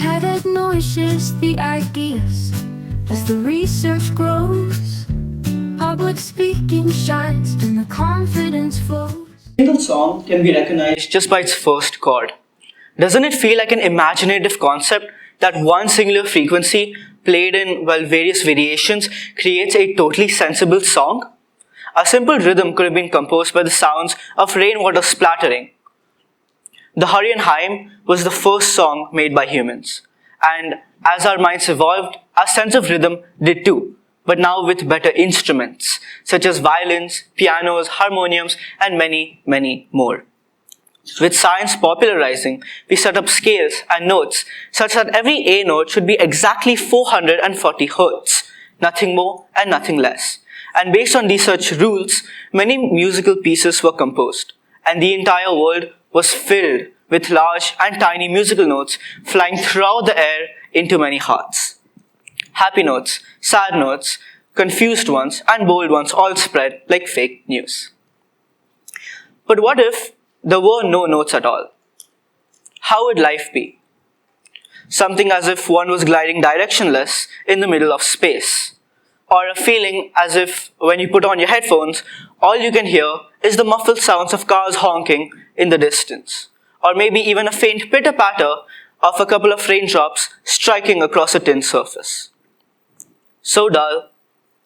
Untethered noises, the ideas. As the research grows, public speaking shines and the confidence flows. A single song can be recognized just by its first chord. Doesn't it feel like an imaginative concept that one singular frequency played in, well, various variations creates a totally sensible song? A simple rhythm could have been composed by the sounds of rainwater splattering. The Hurricane Hymn was the first song made by humans. And as our minds evolved, our sense of rhythm did too, but now with better instruments, such as violins, pianos, harmoniums, and many, many more. With science popularizing, we set up scales and notes such that every A note should be exactly 440 Hz, nothing more and nothing less. And based on these such rules, many musical pieces were composed, and the entire world was filled with large and tiny musical notes flying throughout the air into many hearts. Happy notes, sad notes, confused ones, and bold ones all spread like fake news. But what if there were no notes at all? How would life be? Something as if one was gliding directionless in the middle of space. Or a feeling as if when you put on your headphones, all you can hear is the muffled sounds of cars honking in the distance. Or maybe even a faint pitter-patter of a couple of raindrops striking across a tin surface. So dull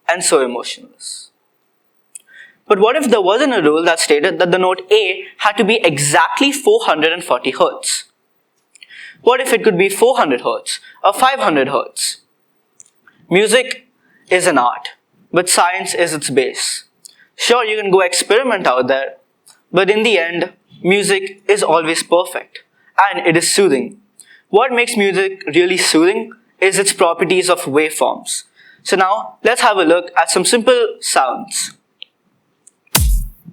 and so emotionless. But what if there wasn't a rule that stated that the note A had to be exactly 440 Hz? What if it could be 400 Hz or 500 Hz? Music is an art, but science is its base. Sure, you can go experiment out there, but in the end, music is always perfect, and it is soothing. What makes music really soothing is its properties of waveforms. So now, let's have a look at some simple sounds.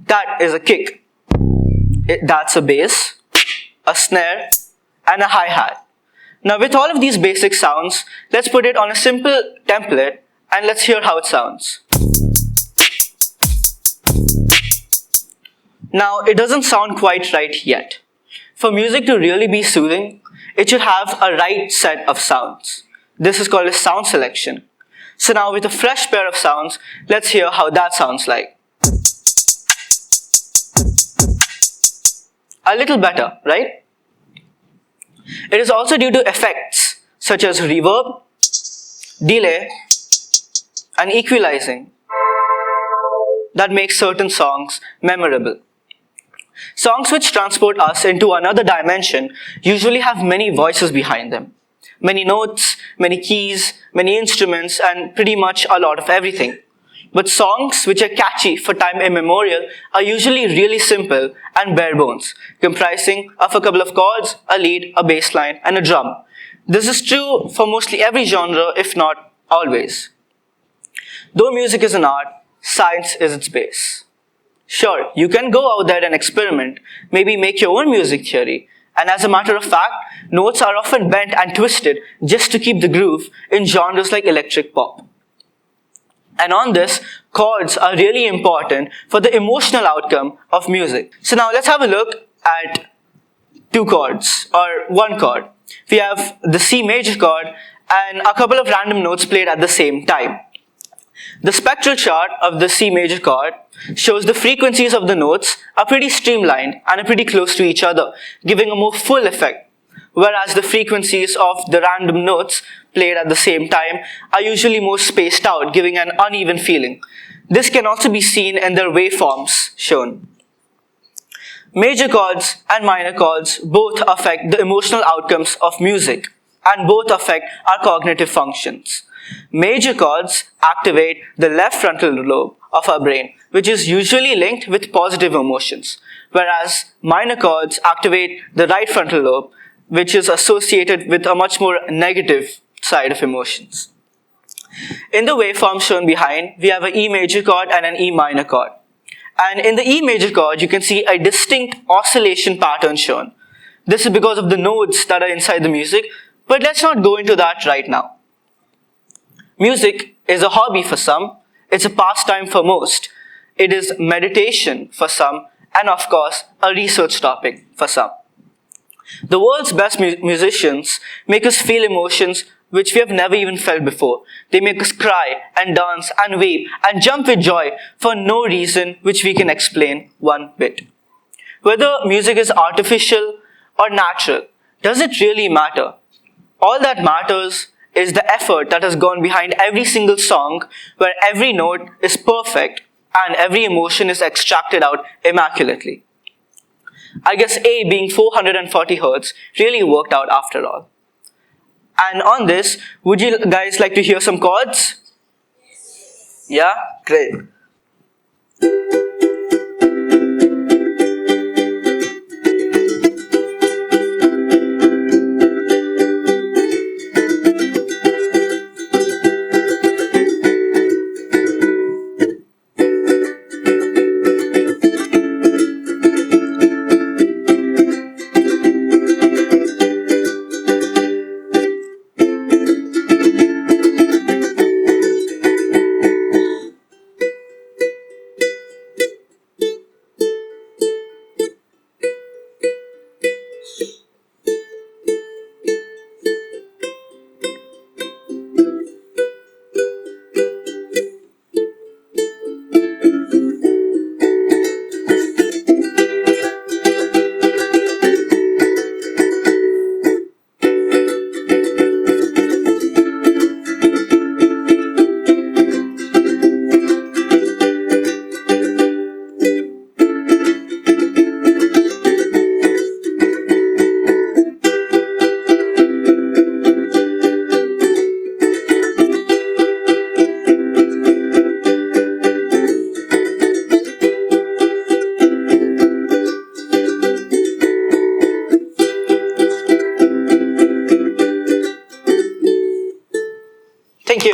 That is a kick. That's a bass, a snare, and a hi-hat. Now with all of these basic sounds, let's put it on a simple template and let's hear how it sounds. Now, it doesn't sound quite right yet. For music to really be soothing, it should have a right set of sounds. This is called a sound selection. So now with a fresh pair of sounds, let's hear how that sounds like. A little better, right? It is also due to effects such as reverb, delay, and equalizing that make certain songs memorable. Songs which transport us into another dimension usually have many voices behind them. Many notes, many keys, many instruments, and pretty much a lot of everything. But songs which are catchy for time immemorial are usually really simple and bare bones, comprising of a couple of chords, a lead, a bass line, and a drum. This is true for mostly every genre, if not always. Though music is an art, science is its base. Sure, you can go out there and experiment, maybe make your own music theory, and as a matter of fact, notes are often bent and twisted just to keep the groove in genres like electric pop. And on this, chords are really important for the emotional outcome of music. So now let's have a look at two chords, or one chord. We have the C major chord and a couple of random notes played at the same time. The spectral chart of the C major chord shows the frequencies of the notes are pretty streamlined and are pretty close to each other, giving a more full effect, whereas the frequencies of the random notes played at the same time are usually more spaced out, giving an uneven feeling. This can also be seen in their waveforms shown. Major chords and minor chords both affect the emotional outcomes of music, and both affect our cognitive functions. Major chords activate the left frontal lobe of our brain, which is usually linked with positive emotions, whereas minor chords activate the right frontal lobe, which is associated with a much more negative side of emotions. In the waveform shown behind, we have an E major chord and an E minor chord. And in the E major chord, you can see a distinct oscillation pattern shown. This is because of the nodes that are inside the music, but let's not go into that right now. Music is a hobby for some, it's a pastime for most, it is meditation for some, and of course, a research topic for some. The world's best musicians make us feel emotions which we have never even felt before. They make us cry and dance and weep and jump with joy for no reason which we can explain one bit. Whether music is artificial or natural, does it really matter? All that matters is the effort that has gone behind every single song, where every note is perfect and every emotion is extracted out immaculately. I guess A being 440 Hz really worked out after all. And on this, would you guys like to hear some chords? Yeah? Great. Thank you.